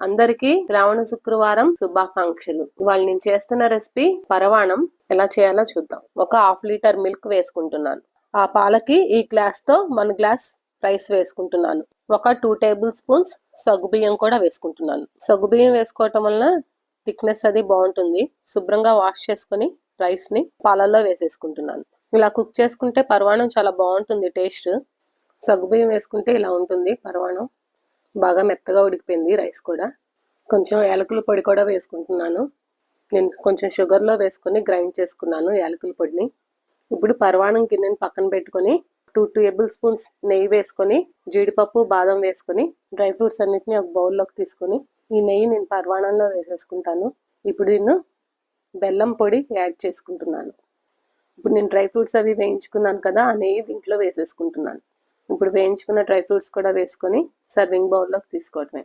అందరికీ శ్రావణ శుక్రవారం శుభాకాంక్షలు. ఇవాళ నేను చేస్తున్న రెసిపీ పరవాణం. ఎలా చేయాలో చూద్దాం. ఒక 1/2 లీటర్ మిల్క్ వేసుకుంటున్నాను. ఆ పాలకి ఈ గ్లాస్ తో 1 గ్లాస్ రైస్ వేసుకుంటున్నాను. ఒక 2 టేబుల్ స్పూన్స్ సగ్గుబియ్యం కూడా వేసుకుంటున్నాను. సగ్గుబియ్యం వేసుకోవటం వలన థిక్నెస్ అది బాగుంటుంది. శుభ్రంగా వాష్ చేసుకుని రైస్ ని పాలల్లో వేసేసుకుంటున్నాను. ఇలా కుక్ చేసుకుంటే పరవాణం చాలా బాగుంటుంది టేస్ట్. సగ్గుబియ్యం వేసుకుంటే ఇలా ఉంటుంది పరవాణం. బాగా మెత్తగా ఉడికిపోయింది రైస్ కూడా. కొంచెం యాలకుల పొడి కూడా వేసుకుంటున్నాను. నేను కొంచెం షుగర్లో వేసుకొని గ్రైండ్ చేసుకున్నాను యాలకుల పొడిని. ఇప్పుడు పరవాణం గిన్నెని పక్కన పెట్టుకొని 2 టేబుల్ స్పూన్స్ నెయ్యి వేసుకొని జీడిపప్పు బాదం వేసుకొని డ్రై ఫ్రూట్స్ అన్నిటిని ఒక బౌల్లోకి తీసుకొని ఈ నెయ్యి నేను పరవాణంలో వేసేసుకుంటాను. ఇప్పుడు నేను బెల్లం పొడి యాడ్ చేసుకుంటున్నాను. ఇప్పుడు నేను డ్రై ఫ్రూట్స్ అవి వేయించుకున్నాను కదా, ఆ నెయ్యి దీంట్లో వేసేసుకుంటున్నాను. ఇప్పుడు వేయించుకున్న డ్రై ఫ్రూట్స్ కూడా వేసుకొని సర్వింగ్ బౌల్లోకి తీసుకోవటమే.